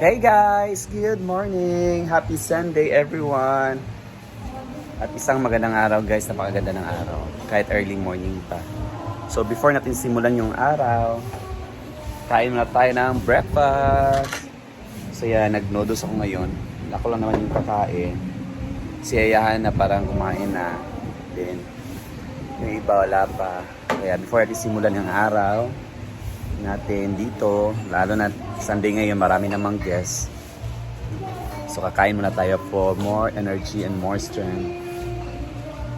Hey guys! Good morning! Happy Sunday everyone! At isang magandang araw guys, napakaganda ng araw. Kahit early morning pa. So before natin simulan yung araw, kain muna tayo ng breakfast. So yan, nag-noodles ako ngayon. Ako lang naman yung kakain. Si Yayahan na parang kumain na. Then, yung iba wala pa. Kaya before natin simulan yung araw natin dito, lalo na Sunday ngayon, marami namang guests. So kakain muna tayo for more energy and more strength.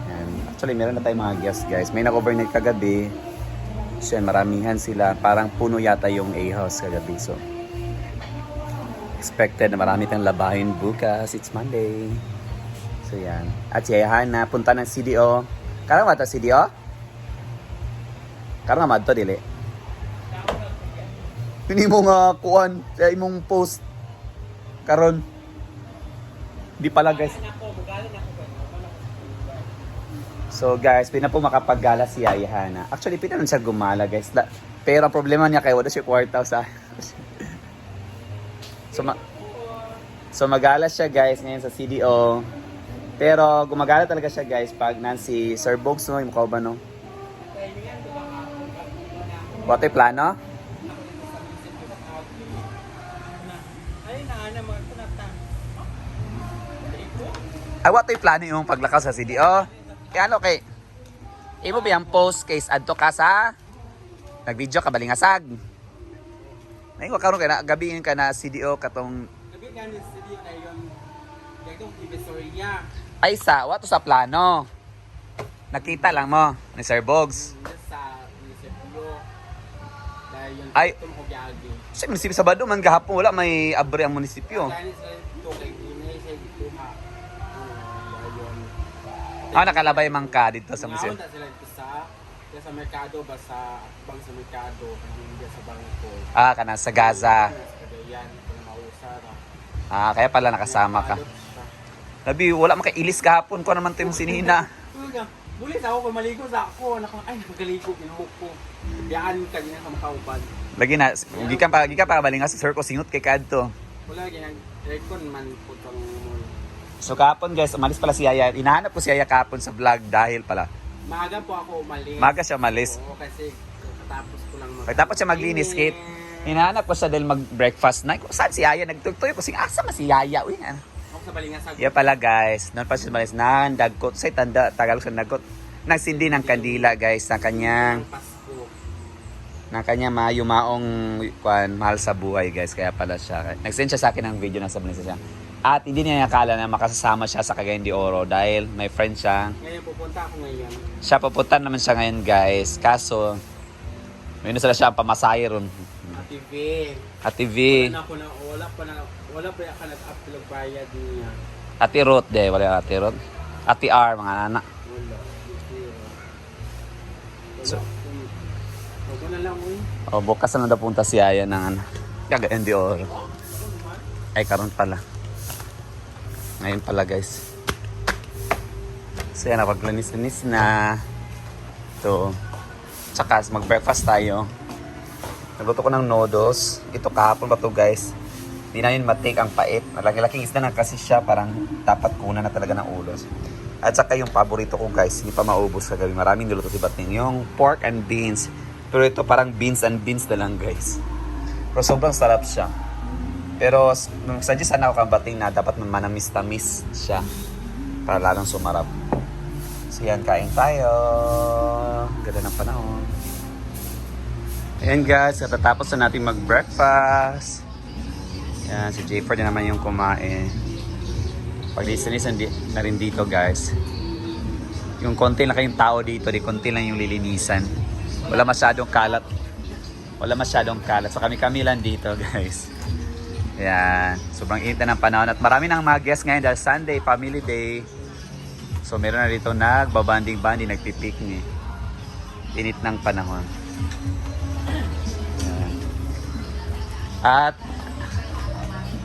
And actually, meron na tayong mga guests guys. May nag-overnight kagabi. So yan, maramihan sila. Parang puno yata yung A-house kagabi. So expected na marami tayong labahin bukas. It's Monday. So yan. At si Yayahan na punta ng CDO. Karang ba ito CDO? Karang nga to dili. Pini mo nga kuan sa imong post karon. Di pala guys. So guys, pina po makapaggala si Yayahan. Actually, pina nun siya gumala guys. Pero ang problema niya kay wala siya kwarta sa. So magala siya guys ngayon sa CDO. Pero gumagala talaga siya guys pag si Sir Bogs no, yung ba no? Bote plano? Ay, what yung plano yung paglakas sa CDO? Kaya ano kay, imo ba yung post case adto ka sa nag-video ka balingasag? Ay, wakaroon ka na, gabihin ka na CDO katong gabi nga ni CDO na yung gagawin Divisoria. ay sa, what sa plano? Nakita lang mo ni Sir Bogs. Sa munisipyo. Dahil yung Ay. tumumagyagi. Sa munisipyo sa Bado man gahapon wala may abre ang munisipyo. Gani sa ito kay Dinay sa Tuma. Nakalabay man ka dito sa munisipyo. Naunta sila dito sa merkado ba sa bang sa merkado hindi sa bangko. Kana sa Gaza. Sa Cagayan kung mausara. Kaya pala nakasama ka. Labi, wala man kay ilis kahapon ko naman to yung sinina. Bulis ako kung maligo sa ako. Ay, nagaligo, pinumuk ko. Biyaan ka niya sa makauban. Lagi na, gikan pa balinga sa Sir ko singot kay kadto. Wala, ganyan. Aircon man po itong... So kahapon guys, umalis pala si Yaya. Inahanap ko si Yaya kahapon sa vlog dahil pala. Maaga po ako umalis. Maaga siya umalis. Oo, kasi katapos ko lang Pagtapos siya maglinis kit. Hinahanap ko siya dahil mag-breakfast na. Saan si Yaya? Nagtugtoy ko. Asa man si Yaya? Uy, ako sa balingasag. yeah pala guys. Noon pa siya umalis. Nandagkot. Say tanda. Tagalog siya nagkot. Nagsindi ng kandila guys. Na kanyang... Pasko. Na kanyang mayumaong mahal sa buhay guys. Kaya pala siya. Nag-send siya sa akin ng video. Nasa Malaysia siya. At hindi niya nakala na makasasama siya sa Cagayan de Oro dahil may friend siya. Ngayon pupunta ako ngayon. Siya pupunta naman siya ngayon guys. Kaso, may sila siya ang pamasahe ron. Ate V. Wala pa ka nag-upload bayad niya. Ate Ruth de, wala Ate Ruth. Ate R, mga anak. Wala. So, Huwag na lang mo bukas na napunta si Aya ng Cagayan de Oro. Ay, karon pala. Ngayon pala guys. So yan, napaglinis-linis na. Ito. Tsaka mag-breakfast tayo. Nagluto ko ng noodles. Ito kahapon ba ito guys. Hindi na yun matik ang pait. Malaki-laking isda na kasi siya. Parang dapat kunan na talaga ng ulos. At saka yung paborito ko guys. Hindi pa maubos kagabi. Maraming niluto si Bating. Yung pork and beans. Pero ito parang beans and beans na lang guys. Pero sobrang sarap siya. Pero nung suggest sana ako kang Bating na dapat manamis-tamis siya. Para lalong sumarap. So yan, kain tayo. Ganda ng panahon. Ayan guys, katatapos na natin mag-breakfast. Yan, si Jayford na naman yung kumain. Pag-listenis na rin dito guys. Yung konti lang kayong tao dito, di konti lang yung lilinisan. Wala masyadong kalat. So kami lang dito guys. Yan, sobrang init na ng panahon. At marami nang mga guests ngayon dahil Sunday, Family Day. So meron na dito nagbabanding-banding, nagpipiknik. Init ng panahon. At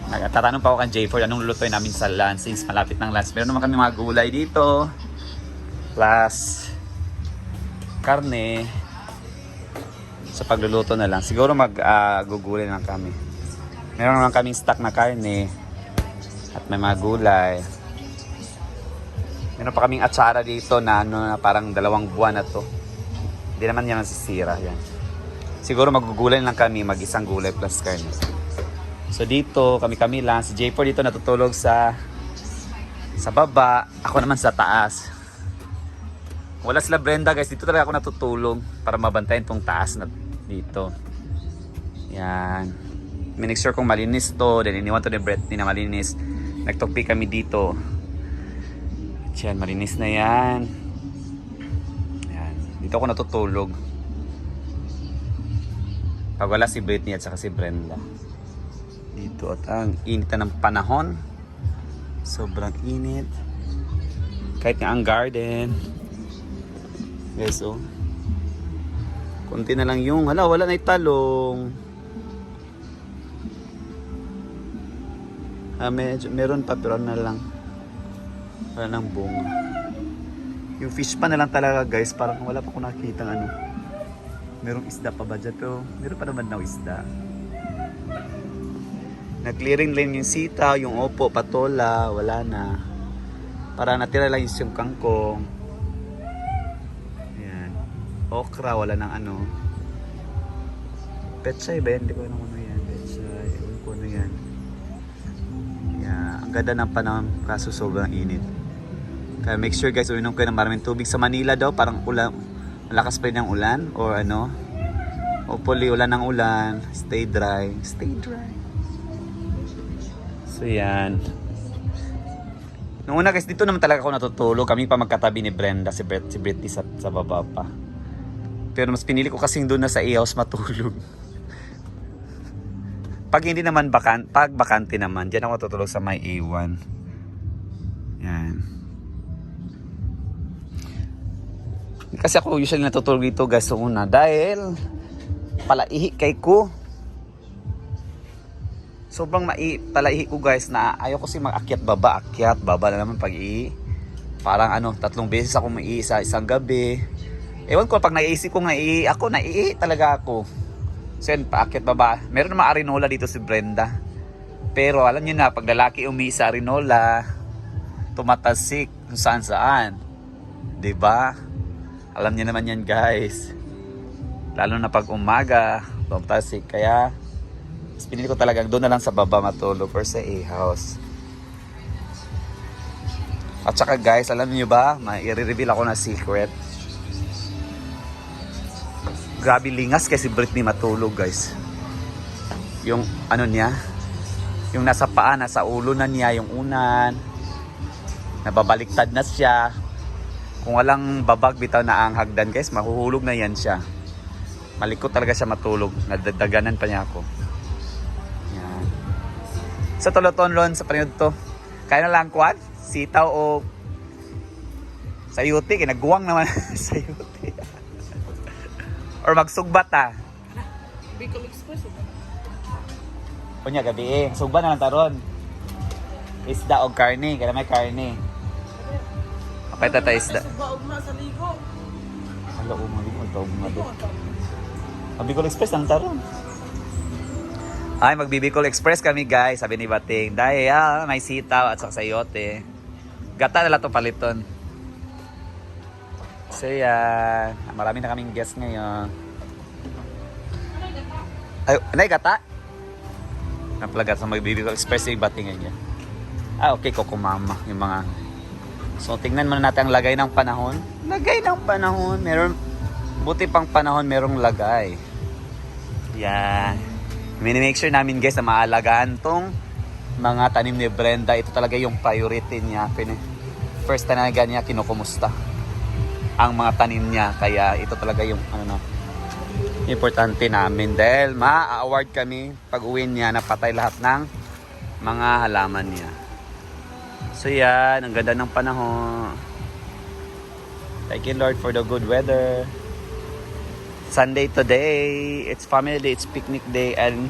nagtatanong pa ako kan Jayford anong lulutuin namin sa lunch since malapit ng lunch. Meron naman kami mga gulay dito. Plus karne. Sa pagluluto na lang. Siguro mag-gugulay lang kami. Meron naman kaming stock na karne. At may mga gulay. Meron pa kaming atsara dito na, na parang 2 buwan na to. Hindi naman yan nasisira. Yan. Siguro magugulay lang kami, mag-isang gulay plus karne. So dito, kami lang. Si J4 dito natutulog sa baba. Ako naman sa taas. Wala sila Brenda guys. Dito talaga ako natutulog para mabantayan tong taas na dito. Yan. Make sure kung malinis to. Then iniwan to ni Brett na malinis. Nagtukpi kami dito. Yan, malinis na yan. Yan. Dito ako natutulog. Pag wala si Britney at saka si Brenda. Dito at ang init na ng panahon. Sobrang init. Kahit nga ang garden. Guys, oh. Kunti na lang yung, wala na italong. Meron pa pero na lang. Wala nang bunga. Yung fish pa na lang talaga guys, parang wala pa ko nakikita ano. Merong isda pa ba dyan? Pero meron pa naman na isda. Nag-clearing lang yung sitaw, yung opo, patola, wala na. Para natira lang yung kangkong. Ayan. Okra, wala nang ano. Pechay ba yan? Hindi ko alam ano yan. Pechay, ewan ko ano yan. Yeah, ang ganda ng panahon kaso sobrang init. Kaya make sure guys, uminom kayo ng maraming tubig. Sa Manila daw, parang ulan, malakas pa rin ang ulan or ano. Hopefully, ulan ng ulan. Stay dry. Stay dry. So yan. Noong una guys, dito naman talaga ako natutulog. Kami pa magkatabi ni Brenda, si Britney sa baba pa. Pero mas pinili ko kasing doon na sa i-house matulog. Pag hindi naman pag bakante naman, diyan ako matutulog sa may A1. Yan. Kasi ako usually natutulog dito guys sa una dahil palaihi kay ko. Sobrang palaihi ko guys na ayaw ko kasi mag-akyat baba na naman pag-ihi. Parang ano, 3 beses ako maihi sa isang gabi. Ewan ko pag naiisip ko naihi talaga ako. So yun, paakyat baba. Meron naman Arinola dito si Brenda. Pero alam niyo na, pag lalaki umihi sa Arinola, tumatasik kung saan. 'Di ba? Alam niyo naman yan guys. Lalo na pag umaga, tumatasik. Kaya, pinili ko talagang doon na lang sa baba matulog or sa A-house. At saka guys, alam niyo ba, i-reveal ako na secret. Grabe lingas kasi Britney matulog guys. Yung ano niya, yung nasa paa, nasa ulo na niya, yung unan. Nababaliktad na siya. Kung walang babag bitaw na ang hagdan guys, mahuhulog na yan siya. Malikot talaga siya matulog. Nadadaganan pa niya ako. Yan. Sa tolotonlon, sa panahon to, kaya na lang kuwan, sitaw o sayuti, kinagawang naman sayuti. Or magsugbat ta. Bicol Express. Kunya gabi sugba na lang taron. Isda o karne, kaya may karne. Kapay tata isda. Subaog na sa ligo. Hala, umaligo, tawag do. Bicol Express ang taron. Ay, magbi-Bicol Express kami guys, sabi ni Bating. Dahil may sitaw at saka sayote. Gata na lang ito paliton. So yan, marami na kaming guests ngayon. Ay, anay gata? Napalagat sa mag-Bicol Express yung Bating niya. Okay, Kokomama, yung mga. So tingnan muna natin ang lagay ng panahon. Lagay ng panahon, meron, buti pang panahon merong lagay. Yan. Mini-make sure namin guys na maalagaan tong mga tanim ni Brenda. Ito talaga yung priority niya. First talaga niya kinukumusta ang mga tanim niya. Kaya ito talaga yung importante namin. Dahil ma-award kami pag uwi niya na patay lahat ng mga halaman niya. So yan, ang ganda ng panahon. Thank you Lord for the good weather. Sunday today, it's family day, it's picnic day, and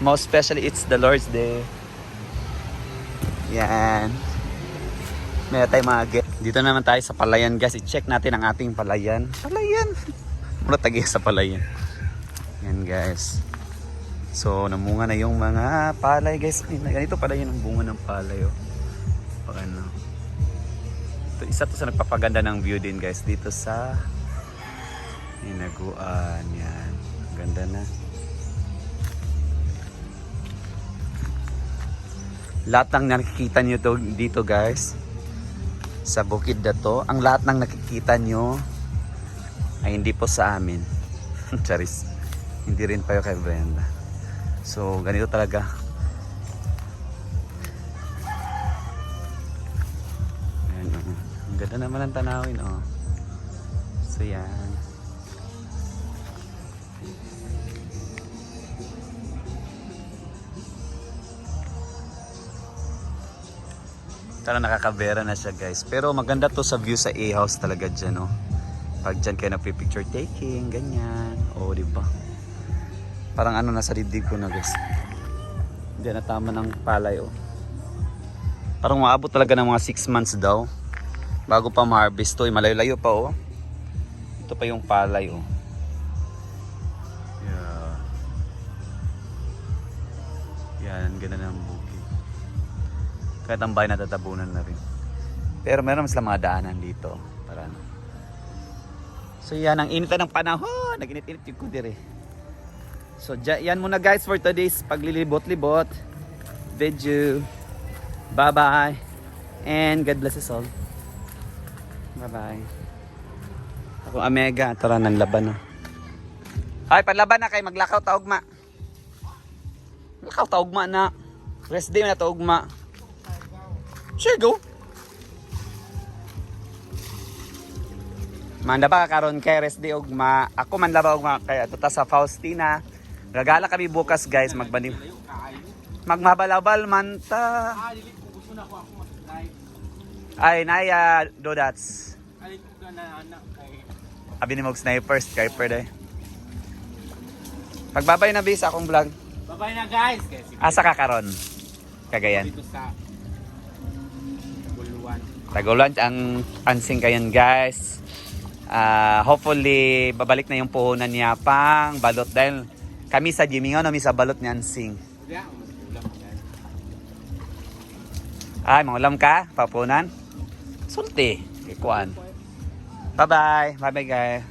most especially it's the Lord's Day. Yan. Meron tayong mga guests. Dito naman tayo sa palayan guys. I-check natin ang ating palayan. Palayan. Mura tagi sa palayan. Yan guys. So, namunga na yung mga palay, guys. Ay, ganito pala yun ang bunga ng palay, oh. O, ano. Ito, isa to sa nagpapaganda ng view din, guys. Dito sa Hinaguan. Yan. Ganda na. Lahat ng nakikita nyo to, dito, guys, sa bukid na to, ang lahat ng nakikita nyo ay hindi po sa amin. Charis. Hindi rin pa yung kay Brenda. So, ganito talaga. Ayan, oh. Ang ganda naman ang tanawin, oh. So, yan. Tara, nakakabera na siya, guys. Pero maganda to sa view sa A-house talaga dyan, oh. Pag dyan kayo nagpi-picture taking, ganyan. O, diba? Parang ano, nasa dibdib ko na, guys. Diyan na tama ng palay, oh. Parang maabot talaga ng mga 6 months daw. Bago pa ma-harvest to. Malayo-layo pa, oh. Ito pa yung palay, oh. Yeah. Yan, ganda ng bukid. Kahit ang bahay natatabunan na rin. Pero meron mas lang mga daanan dito. Para ano. So yan, ang init ng panahon. Nag-init-init yung kudir, eh. So yan muna, guys, for today's paglilibot-libot video. Bye-bye. And God bless us all. Bye-bye. Ako Amega. Tara, ng laban na. Ay, panlaban na kay maglakaw taugma. Lakaw taugma na. Rest day na taugma. Sure, go. Mandaba karon kay rest day ugma. Ako mandaba ugma kay ato ta sa Faustina. Gagala kami bukas, guys, magbanim. Magmabalabal man ta. Dili ko gusto na ako mag-live. Ay, naya dodats. Ali ko na anak kay Abi ni mog snipers kay per day. Pagbabay na bis akong vlog. bye-bye na, guys. Kasi Asa ka karon? Cagayan. dito sa Buluan. Tagulan ang ansing kayan, guys. Hopefully babalik na yung puhunan niya pang balot dahil kami sa Jimingon kami sa balot ni Ansing. Diya, ulam guys. Ay, mangulam ka? Papunan? Sulti. Ikuan. Bye-bye. Bye-bye, guys.